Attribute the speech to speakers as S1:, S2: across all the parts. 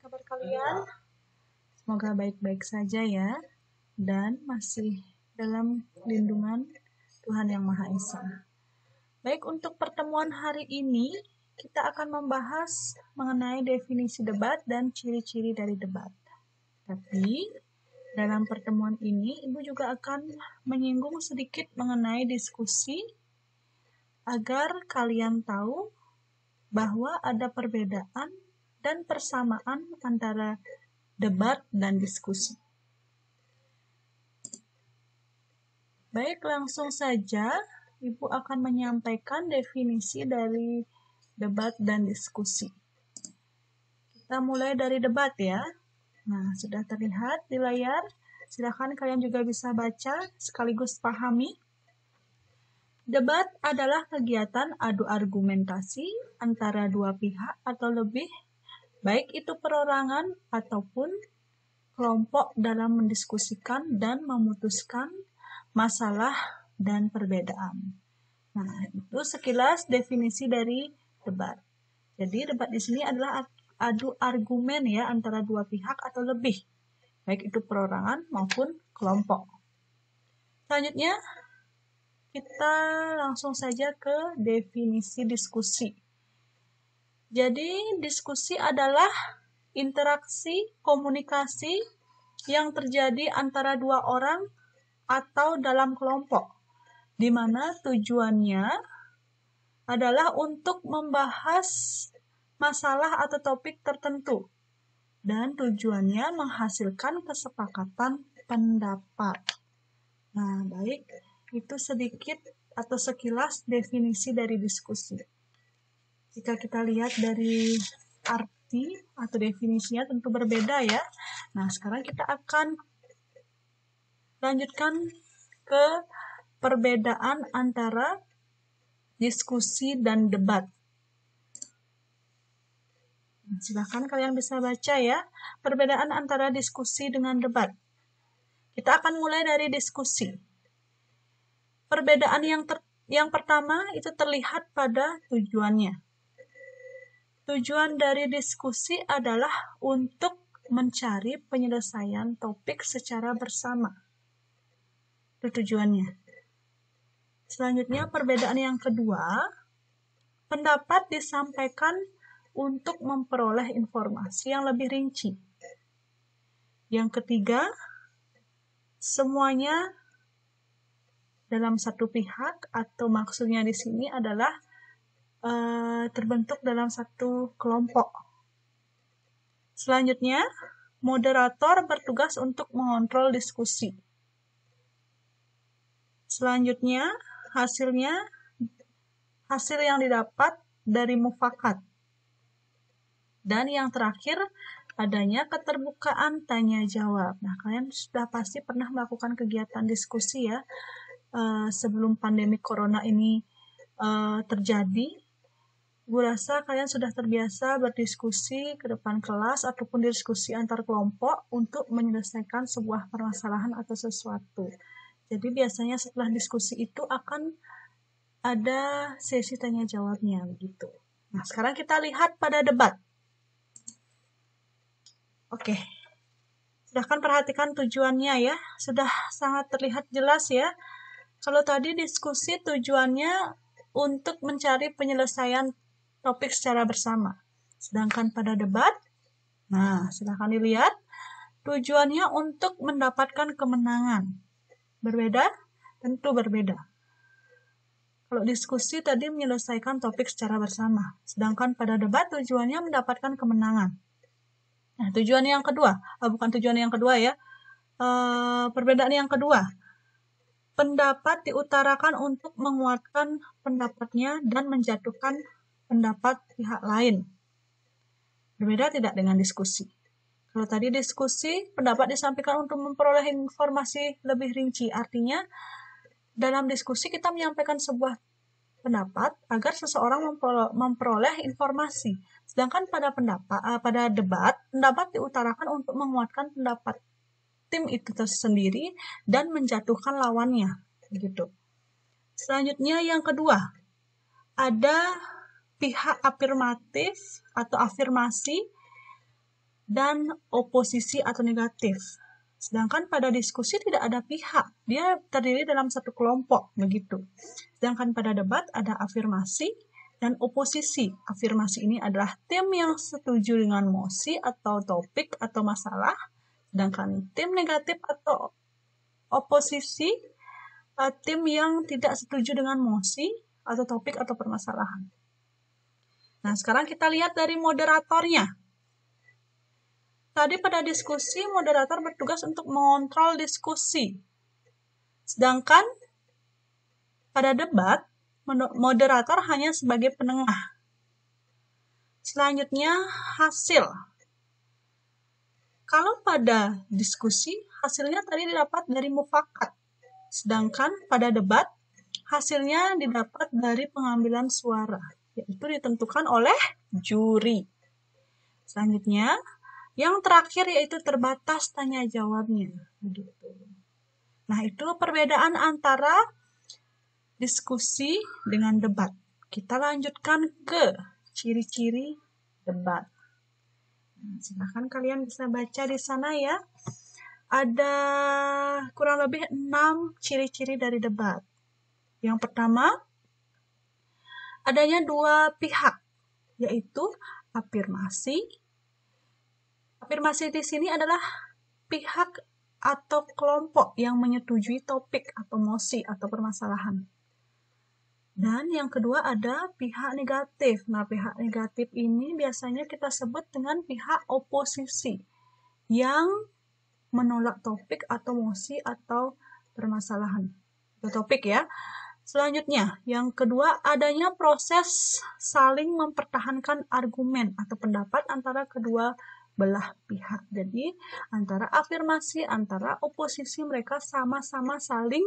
S1: kabar kalian? Semoga baik-baik saja ya, dan masih dalam lindungan Tuhan Yang Maha Esa. Baik, untuk pertemuan hari ini, kita akan membahas mengenai definisi debat dan ciri-ciri dari debat. Tapi, dalam pertemuan ini, Ibu juga akan menyinggung sedikit mengenai diskusi agar kalian tahu bahwa ada perbedaan dan persamaan antara debat dan diskusi. Baik, langsung saja Ibu akan menyampaikan definisi dari debat dan diskusi. Kita mulai dari debat ya. Nah, sudah terlihat di layar. Silakan kalian juga bisa baca sekaligus pahami. Debat adalah kegiatan adu argumentasi antara dua pihak atau lebih, baik itu perorangan ataupun kelompok dalam mendiskusikan dan memutuskan masalah dan perbedaan. Nah, itu sekilas definisi dari debat. Jadi debat di sini adalah adu argumen ya antara dua pihak atau lebih, baik itu perorangan maupun kelompok. Selanjutnya kita langsung saja ke definisi diskusi. Jadi diskusi adalah interaksi komunikasi yang terjadi antara dua orang atau dalam kelompok, di mana tujuannya adalah untuk membahas masalah atau topik tertentu, dan tujuannya menghasilkan kesepakatan pendapat. Nah, baik, itu sedikit atau sekilas definisi dari diskusi. Jika kita lihat dari arti atau definisinya tentu berbeda ya. Nah, sekarang kita akan lanjutkan ke perbedaan antara diskusi dan debat. Silakan kalian bisa baca ya, perbedaan antara diskusi dengan debat. Kita akan mulai dari diskusi. Perbedaan yang pertama itu terlihat pada tujuannya. Tujuan dari diskusi adalah untuk mencari penyelesaian topik secara bersama. Itu tujuannya. Selanjutnya, perbedaan yang kedua, pendapat disampaikan untuk memperoleh informasi yang lebih rinci. Yang ketiga, semuanya dalam satu pihak, atau maksudnya di sini adalah terbentuk dalam satu kelompok. Selanjutnya, moderator bertugas untuk mengontrol diskusi. Selanjutnya, hasil yang didapat dari mufakat. Dan yang terakhir, adanya keterbukaan tanya jawab. Nah, kalian sudah pasti pernah melakukan kegiatan diskusi ya, sebelum pandemi corona ini terjadi. Gue rasa kalian sudah terbiasa berdiskusi ke depan kelas ataupun diskusi antar kelompok untuk menyelesaikan sebuah permasalahan atau sesuatu. Jadi biasanya setelah diskusi itu akan ada sesi tanya jawabnya begitu. Nah, sekarang kita lihat pada debat. Oke. Silahkan perhatikan tujuannya ya. Sudah sangat terlihat jelas ya. Kalau tadi diskusi tujuannya untuk mencari penyelesaian topik secara bersama. Sedangkan pada debat, nah silahkan dilihat, tujuannya untuk mendapatkan kemenangan. Berbeda? Tentu berbeda. Kalau diskusi tadi menyelesaikan topik secara bersama. Sedangkan pada debat tujuannya mendapatkan kemenangan. Nah, tujuan yang kedua, bukan tujuan yang kedua ya, perbedaan yang kedua, pendapat diutarakan untuk menguatkan pendapatnya dan menjatuhkan pendapat pihak lain. Berbeda tidak dengan diskusi? Kalau tadi diskusi, pendapat disampaikan untuk memperoleh informasi lebih rinci. Artinya, dalam diskusi kita menyampaikan sebuah pendapat agar seseorang memperoleh informasi. Sedangkan pada debat, pendapat diutarakan untuk menguatkan pendapat tim itu tersendiri dan menjatuhkan lawannya. Begitu. Selanjutnya yang kedua, ada pihak afirmatif atau afirmasi dan oposisi atau negatif. Sedangkan pada diskusi tidak ada pihak, dia terdiri dalam satu kelompok, begitu. Sedangkan pada debat ada afirmasi dan oposisi. Afirmasi ini adalah tim yang setuju dengan mosi atau topik atau masalah, sedangkan tim negatif atau oposisi tim yang tidak setuju dengan mosi atau topik atau permasalahan. Nah, sekarang kita lihat dari moderatornya. Tadi pada diskusi, moderator bertugas untuk mengontrol diskusi. Sedangkan pada debat, moderator hanya sebagai penengah. Selanjutnya, hasil. Kalau pada diskusi, hasilnya tadi didapat dari mufakat. Sedangkan pada debat, hasilnya didapat dari pengambilan suara, yaitu ditentukan oleh juri. Selanjutnya, yang terakhir yaitu terbatas tanya jawabnya. Nah, itu perbedaan antara diskusi dengan debat. Kita lanjutkan ke ciri-ciri debat. Nah, silahkan kalian bisa baca di sana ya. Ada kurang lebih 6 ciri-ciri dari debat. Yang pertama, adanya 2 pihak, yaitu afirmasi. Afirmasi di sini adalah pihak atau kelompok yang menyetujui topik atau mosi atau permasalahan. Dan yang kedua ada pihak negatif. Nah, pihak negatif ini biasanya kita sebut dengan pihak oposisi yang menolak topik atau mosi atau permasalahan. Itu topik ya. Selanjutnya, yang kedua adanya proses saling mempertahankan argumen atau pendapat antara kedua belah pihak. Jadi, antara afirmasi, antara oposisi, mereka sama-sama saling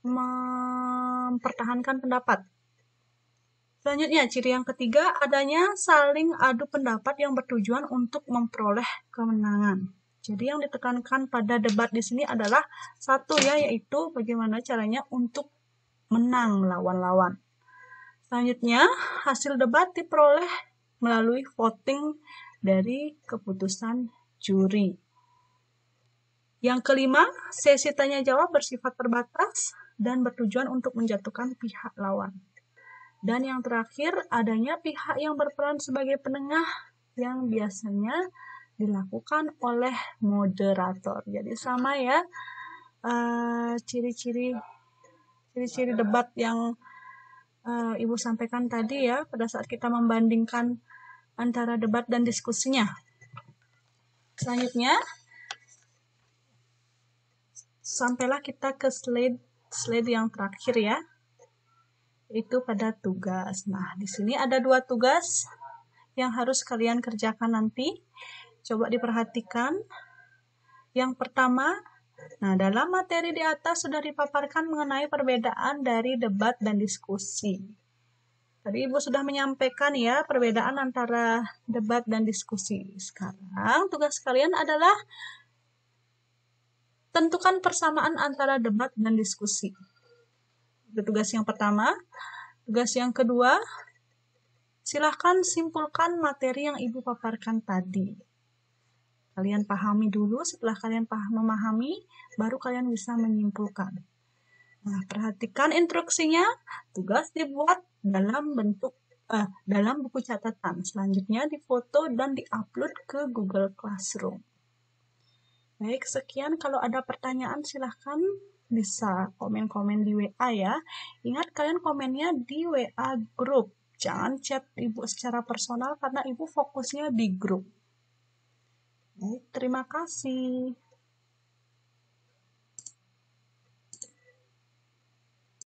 S1: mempertahankan pendapat. Selanjutnya, ciri yang ketiga, adanya saling adu pendapat yang bertujuan untuk memperoleh kemenangan. Jadi, yang ditekankan pada debat di sini adalah satu ya, yaitu bagaimana caranya untuk menang melawan lawan. Selanjutnya, hasil debat diperoleh melalui voting dari keputusan juri. Yang kelima, sesi tanya jawab bersifat terbatas dan bertujuan untuk menjatuhkan pihak lawan. Dan yang terakhir, adanya pihak yang berperan sebagai penengah yang biasanya dilakukan oleh moderator. Jadi sama ya ciri-ciri debat yang Ibu sampaikan tadi ya pada saat kita membandingkan antara debat dan diskusinya. Selanjutnya, sampailah kita ke slide yang terakhir ya, itu pada tugas. Nah, di sini ada 2 tugas yang harus kalian kerjakan nanti. Coba diperhatikan. Yang pertama, nah dalam materi di atas sudah dipaparkan mengenai perbedaan dari debat dan diskusi. Tadi Ibu sudah menyampaikan ya perbedaan antara debat dan diskusi. Sekarang tugas kalian adalah tentukan persamaan antara debat dan diskusi. Itu tugas yang pertama. Tugas yang kedua, silahkan simpulkan materi yang Ibu paparkan tadi. Kalian pahami dulu, setelah kalian memahami, baru kalian bisa menyimpulkan. Nah, perhatikan instruksinya. Tugas dibuat dalam bentuk dalam buku catatan. Selanjutnya difoto dan diupload ke Google Classroom. Baik, sekian. Kalau ada pertanyaan silahkan bisa komen-komen di WA ya. Ingat kalian komennya di WA grup. Jangan chat Ibu secara personal karena Ibu fokusnya di grup. Baik, terima kasih.